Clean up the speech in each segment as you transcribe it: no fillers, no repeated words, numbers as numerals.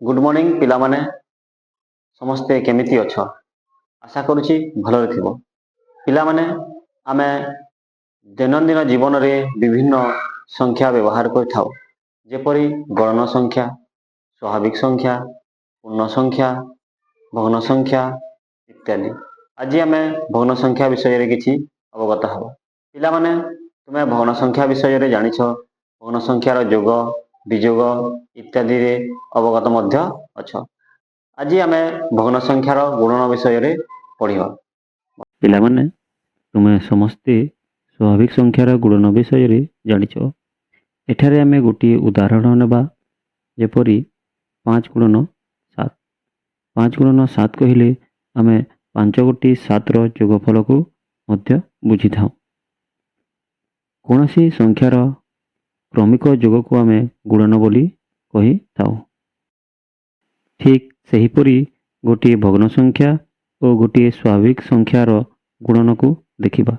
Good morning पिला माने समस्ते केमिति अछ आशा करुछि भलरे थिबो पिला माने आमे दैनंदिन जीवन रे विभिन्न संख्या व्यवहार करथाउ जेपरि गणन संख्या स्वाभाविक संख्या पूर्ण संख्या भग्न संख्या इत्यादि आज आमे भग्न संख्या विषय रे किछि अवगत हबो पिला माने तुमे भग्न संख्या विषय रे जानिछो भग्न संख्यार जोग विजोग इत्यादि रे अवगत मध्य अछ आज आमे भग्न संख्यार गुणन विषय रे पढ़िबा पिला माने तुमे समस्ते स्वाभाविक संख्यार गुणन विषय रे जानिछो एठारे आमे गोटी उदाहरण नेबा जेपरि 5 गुणन 7 5 गुणन 7 कहिले आमे 5 गोटी 7 रो जोगफल को मध्य बुझी थाउ कोनोसी संख्यार क्रमिक जोग को आमे गुणन बोली कहि थाउ ठीक सेहीपरि गोटी भग्न संख्या और गोटी स्वाभाविक संख्यार गुणन को देखिबा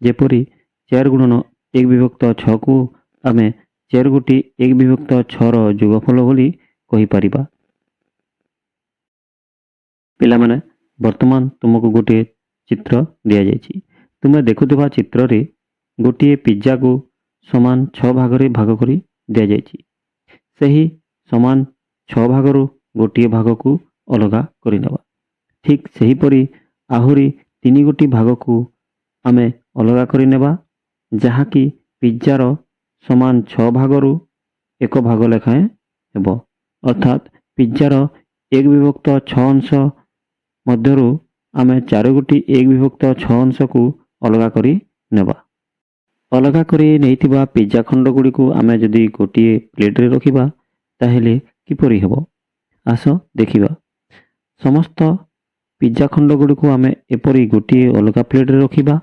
जेपरि 4 गुणन 1 विभक्त 6 को आमे 4 गोटी 1 विभक्त 6 रो जोगफल बोली कहि परिबा पिला माने वर्तमान तुमको गोटे चित्र दिया जायछि तुमे देखुथिबा चित्र रे गोटे पिज्जा को समान 6 भाग रे भाग करी दिया जायछि सही समान 6 भागरु गोटे भाग को अलगा करि नेबा ठीक सही परी आहुरी 3 गोटी भाग को आमे अलगा करि नेबा जहा कि पिज्जार समान 6 भागरु एक भाग लेखाएं हेबो अर्थात पिज्जार 1 विभक्त 6 अंश मध्यरु आमे 4 गोटी 1 विभक्त 6 अंश को अलगा करि नेबा अलगा करि नेइतिबा पिज्जा खंड गुडी को आमे जदि गोटी प्लेट रे रखिबा ताहेले किपरि हेबो आसो देखिबा समस्त पिज्जा खंड गुडी को आमे एपरि गोटी अलगा प्लेट रे रखिबा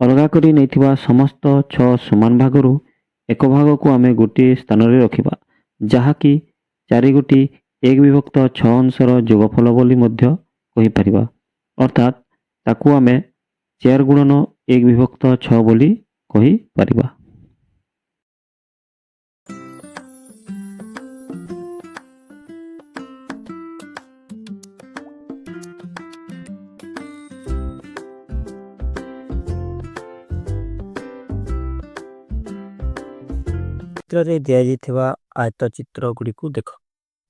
अलगा करि नेइतिबा समस्त 6 समान भागरु एक भाग को आमे गोटी स्थान रे रखिबा जहा कि 4 गोटी 1 विभक्त 6 अंशर जोगफल बोली मध्य कहि परिबा अर्थात ताकू आमे 4 गुणन 1 विभक्त 6 बोली कहि परिबा चित्र रे दिया जाइथिबा आयत चित्र गुडी को देखो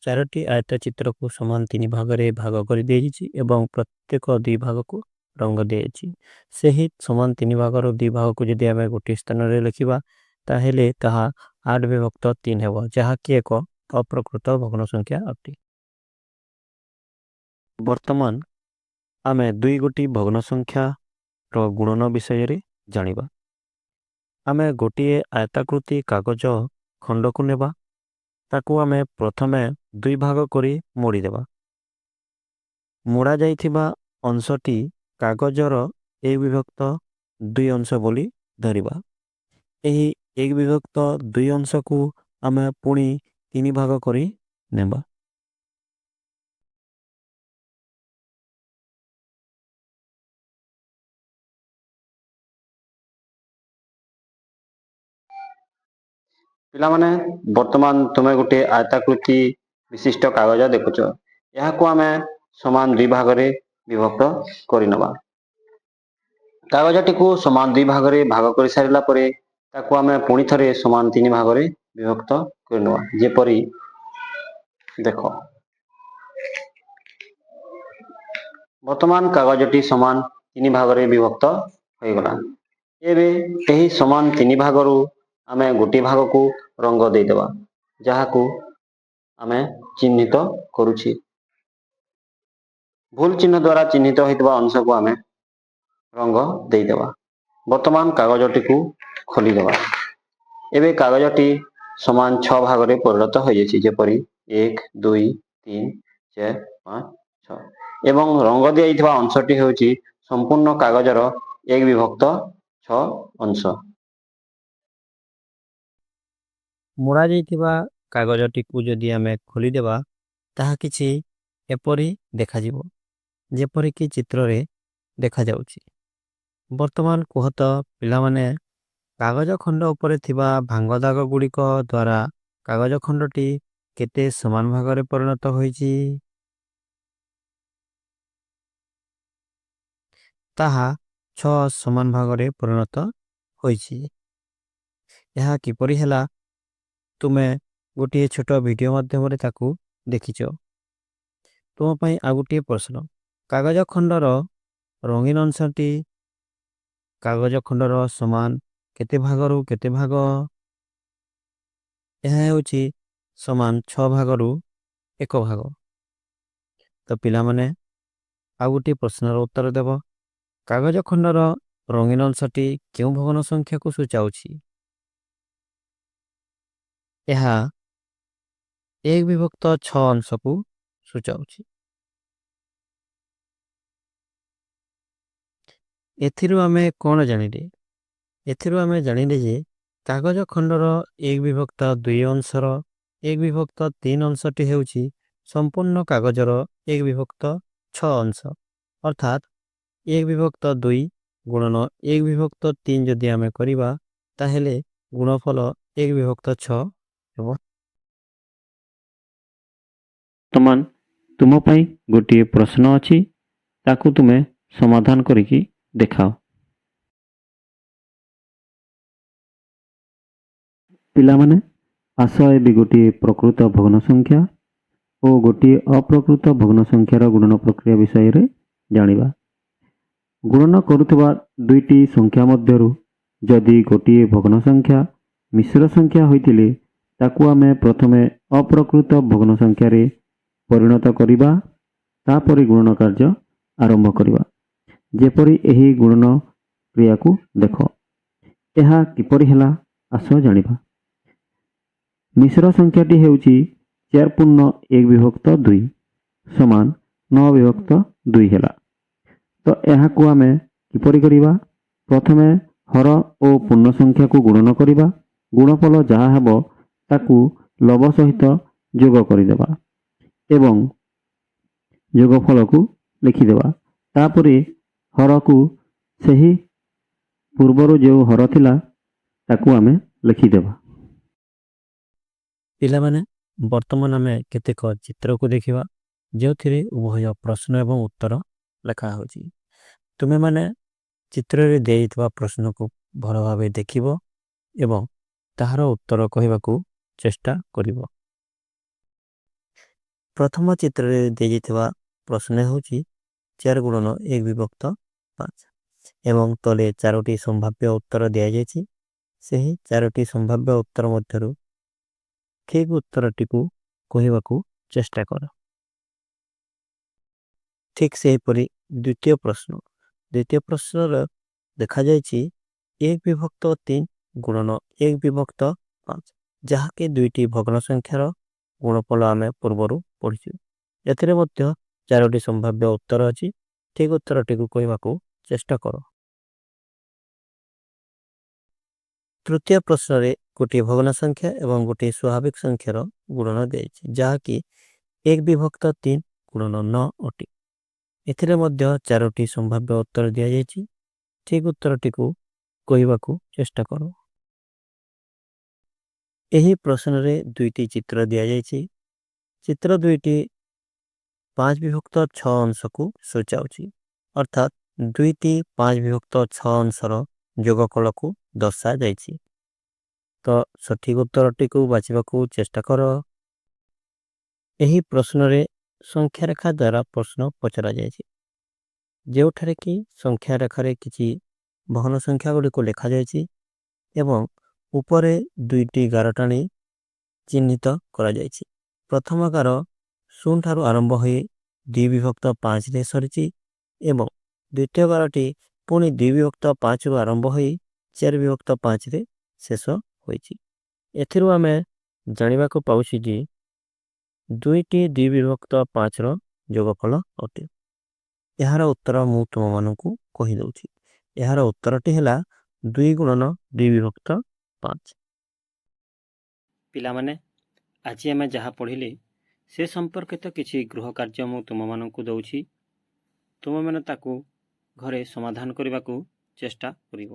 चारोटी आयत चित्र को समान 3 भाग रे भाग कर दिया जाइछि एवं प्रत्येक 2 भाग को रंग दिया जाइछि सही समान 3 भाग रो 2 भाग को जदि आमे गोटी स्थान रे लिखिबा ताहेले ताहा 8 विभक्त 3 हेबो जहा कि एक अप्रकृत भग्न संख्या अटे वर्तमान आमे 2 गोटी भग्न संख्या रो गुणन विषय रे जानिबा आमे गोटी आयताकृति कागज खंड को नेबा ताकू आमे प्रथमे 2 भाग करी मोड़ी देबा मोड़ा जाइथिबा अंशटी कागजर 1 विभक्त 2 अंश बोली धरिबा एही 1 विभक्त 2 अंश को आमे पुणी 3 भाग करी नेबा पिला माने वर्तमान तुमे गोटे आयताकृति विशिष्ट कागज देखुछ यहाँ को आमे समान 2 भाग रे विभक्त करि नबा कागजटी को समान 2 भाग रे भाग करि सारिला परे ताकू आमे पुणी थरे समान 3 भाग रे विभक्त करि नबा जेपरि देखो वर्तमान कागजटी समान 3 भाग रे विभक्त होई गला एबे एही समान 3 भाग रु आमे गोटी भाग को रंग दे देबा जहा को आमे चिन्हित करूछि भूल चिन्ह द्वारा चिन्हित होइतबा अंश को आमे रंग दे देबा वर्तमान कागजटी को खोली देबा एबे कागजटी समान 6 भाग रे परिणत होई जेछि जेपरि 1 2 3 4 5 6 एवं रंग दियाइथबा अंशटी हेउछि संपूर्ण कागजर 1 विभक्त 6 अंश मोड़ा जाइथिबा कागजटी को जदि आमे खोली देबा ताहा किछि एपरि देखा जिवो जेपरि कि चित्र रे देखा जाउछि वर्तमान कोहत पिला माने कागज खंड उपरे थिबा भांग दाग गुडी को द्वारा कागज खंडटी କେତେ ସମାନ ଭାଗରେ ପରିଣତ ହୋଇଛି ତାହା 6 ସମାନ ଭାଗରେ ପରିଣତ ହୋଇଛି। ଏହା କିପରି ହେଲା ତୁମେ ଗୋଟିଏ ଛୋଟ ଭିଡ଼ିଓ ମାଧ୍ୟମରେ ତାକୁ ଦେଖିଛ। ତୁମ ପାଇଁ ଆଉ ଗୋଟିଏ ପ୍ରଶ୍ନ, କାଗଜ ଖଣ୍ଡର ରଙ୍ଗୀନ ଅଂଶଟି କାଗଜ ଖଣ୍ଡର ସମାନ କେତେ ଭାଗରୁ କେତେ ଭାଗ? ଏହା ହେଉଛି ସମାନ 6 ଭାଗରୁ 1 ଭାଗ। ତ ପିଲାମାନେ ଆଉ ଗୋଟିଏ ପ୍ରଶ୍ନର ଉତ୍ତର ଦେବ। କାଗଜ ଖଣ୍ଡର ରଙ୍ଗୀନ ଅଂଶଟି କେଉଁ ଭଗ୍ନ ସଂଖ୍ୟାକୁ ସୂଚାଉଛି? ଏହା 1/6 ଅଂଶକୁ ସୂଚାଉଛି। ଏଥିରୁ ଆମେ କ'ଣ ଜାଣିଲେ? ଏଥିରୁ ଆମେ ଜାଣିଲେ ଯେ କାଗଜ ଖଣ୍ଡର 1/2 ଅଂଶର 1/3 ଅଂଶଟି ହେଉଛି ସମ୍ପୂର୍ଣ୍ଣ କାଗଜର 1/6 ଅଂଶ, ଅର୍ଥାତ୍ 1/2 ଗୁଣନ 1/3 ଯଦି ଆମେ କରିବା ତାହେଲେ ଗୁଣଫଳ 1/6 ହେବ। ବର୍ତ୍ତମାନ ତୁମ ପାଇଁ ଗୋଟିଏ ପ୍ରଶ୍ନ ଅଛି, ତାକୁ ତୁମେ ସମାଧାନ କରିକି ଦେଖାଅ। ପିଲାମାନେ, ଆସ ଏବେ ଗୋଟିଏ ପ୍ରକୃତ ଭଗ୍ନ ସଂଖ୍ୟା ଓ ଗୋଟିଏ ଅପ୍ରକୃତ ଭଗ୍ନ ସଂଖ୍ୟାର ଗୁଣନ ପ୍ରକ୍ରିୟା ବିଷୟରେ ଜାଣିବା। ଗୁଣନ କରୁଥିବା ଦୁଇଟି ସଂଖ୍ୟା ମଧ୍ୟରୁ ଯଦି ଗୋଟିଏ ଭଗ୍ନ ସଂଖ୍ୟା ମିଶ୍ର ସଂଖ୍ୟା ହୋଇଥିଲେ ତାକୁ ଆମେ ପ୍ରଥମେ ଅପ୍ରକୃତ ଭଗ୍ନ ସଂଖ୍ୟାରେ ପରିଣତ କରିବା, ତାପରେ ଗୁଣନ କାର୍ଯ୍ୟ ଆରମ୍ଭ କରିବା। ଯେପରି ଏହି ଗୁଣନ କ୍ରିୟାକୁ ଦେଖ। ଏହା କିପରି ହେଲା ଆସ ଜାଣିବା। ମିଶ୍ର ସଂଖ୍ୟାଟି ହେଉଛି 4/1/2 ସମାନ 9/2 ହେଲା। ତ ଏହାକୁ ଆମେ କିପରି କରିବା? ପ୍ରଥମେ ହର ଓ ପୂର୍ଣ୍ଣ ସଂଖ୍ୟାକୁ ଗୁଣନ କରିବା। ଗୁଣଫଳ ଯାହା ହେବ ତାକୁ ଲବ ସହିତ ଯୋଗ କରିଦେବା ଏବଂ ଯୋଗଫଳକୁ ଲେଖିଦେବା। ତାପରେ ହରକୁ ସେହି ପୂର୍ବରୁ ଯେଉଁ ହର ଥିଲା ତାକୁ ଆମେ ଲେଖିଦେବା। ପିଲାମାନେ, ବର୍ତ୍ତମାନ ଆମେ କେତେକ ଚିତ୍ରକୁ ଦେଖିବା ଯେଉଁଥିରେ ଉଭୟ ପ୍ରଶ୍ନ ଏବଂ ଉତ୍ତର ଲେଖା ହେଉଛି। ତୁମେମାନେ ଚିତ୍ରରେ ଦିଆଯାଇଥିବା ପ୍ରଶ୍ନକୁ ଭଲ ଭାବେ ଦେଖିବ ଏବଂ ତାହାର ଉତ୍ତର କହିବାକୁ ଚେଷ୍ଟା କରିବ। ପ୍ରଥମ ଚିତ୍ରରେ ଦିଆଯାଇଥିବା ପ୍ରଶ୍ନ ହେଉଛି 4x1/5 ଏବଂ ତଳେ 4ଟି ସମ୍ଭାବ୍ୟ ଉତ୍ତର ଦିଆଯାଇଛି। ସେହି 4ଟି ସମ୍ଭାବ୍ୟ ଉତ୍ତର ମଧ୍ୟରୁ ଠିକ୍ ଉତ୍ତରଟିକୁ କହିବାକୁ ଚେଷ୍ଟା କର। ଠିକ୍ ସେହିପରି ଦ୍ୱିତୀୟ ପ୍ରଶ୍ନ। ଦ୍ୱିତୀୟ ପ୍ରଶ୍ନର ଦେଖାଯାଇଛି 1/3 ଗୁଣନ 1/5, ଯାହାକି ଦୁଇଟି ଭଗ୍ନ ସଂଖ୍ୟାର ଗୁଣଫଳ ଆମେ ପୂର୍ବରୁ ପଢ଼ିଛୁ। ଏଥିରେ ମଧ୍ୟ 4ଟି ସମ୍ଭାବ୍ୟ ଉତ୍ତର ଅଛି। ଠିକ୍ ଉତ୍ତରଟିକୁ କହିବାକୁ ଚେଷ୍ଟା କର। ତୃତୀୟ ପ୍ରଶ୍ନରେ ଗୋଟିଏ ଭଗ୍ନ ସଂଖ୍ୟା ଏବଂ ଗୋଟିଏ ସ୍ୱାଭାବିକ ସଂଖ୍ୟାର ଗୁଣନ ଦିଆଯାଇଛି, ଯାହାକି 1/3 ଗୁଣନ 9 ଅଟେ। ଏଥିରେ ମଧ୍ୟ 4ଟି ସମ୍ଭାବ୍ୟ ଉତ୍ତର ଦିଆଯାଇଛି। ଠିକ୍ ଉତ୍ତରଟିକୁ କହିବାକୁ ଚେଷ୍ଟା କର। ଏହି ପ୍ରଶ୍ନରେ ଦୁଇଟି ଚିତ୍ର ଦିଆଯାଇଛି। ଚିତ୍ର ଦୁଇଟି 5/6 ଅଂଶକୁ ସୂଚାଉଛି, ଅର୍ଥାତ୍ ଦୁଇଟି 5/6 ଅଂଶର ଯୋଗଫଳକୁ ଦର୍ଶାଯାଇଛି। ତ ସଠିକ୍ ଉତ୍ତରଟିକୁ ବାଛିବାକୁ ଚେଷ୍ଟା କର। ଏହି ପ୍ରଶ୍ନରେ ସଂଖ୍ୟା ରେଖା ଦ୍ୱାରା ପ୍ରଶ୍ନ ପଚରାଯାଇଛି, ଯେଉଁଠାରେ କି ସଂଖ୍ୟା ରେଖାରେ କିଛି ଭଗ୍ନ ସଂଖ୍ୟା ଗୁଡ଼ିକୁ ଲେଖାଯାଇଛି ଏବଂ ଉପରେ ଦୁଇଟି ଗାର ଟାଣି ଚିହ୍ନିତ କରାଯାଇଛି। ପ୍ରଥମ ଗାର 0 ଠାରୁ ଆରମ୍ଭ ହୋଇ 2/5ରେ ସରିଛି ଏବଂ ଦ୍ୱିତୀୟ ଗାରଟି ପୁଣି 2/5ରୁ ଆରମ୍ଭ ହୋଇ 4/5ରେ ଶେଷ ହୋଇଛି। ଏଥିରୁ ଆମେ ଜାଣିବାକୁ ପାଉଛୁ ଯେ ଦୁଇଟି 2/5ର ଯୋଗଫଳ ଅଟେ। ଏହାର ଉତ୍ତର ମୁଁ ତୁମମାନଙ୍କୁ କହିଦେଉଛି। ଏହାର ଉତ୍ତରଟି ହେଲା 2 ଗୁଣନ 2/5। ପିଲାମାନେ, ଆଜି ଆମେ ଯାହା ପଢ଼ିଲେ ସେ ସମ୍ପର୍କିତ କିଛି ଗୃହ କାର୍ଯ୍ୟ ମୁଁ ତୁମମାନଙ୍କୁ ଦେଉଛି। ତୁମେମାନେ ତାକୁ ଘରେ ସମାଧାନ କରିବାକୁ ଚେଷ୍ଟା କରିବ।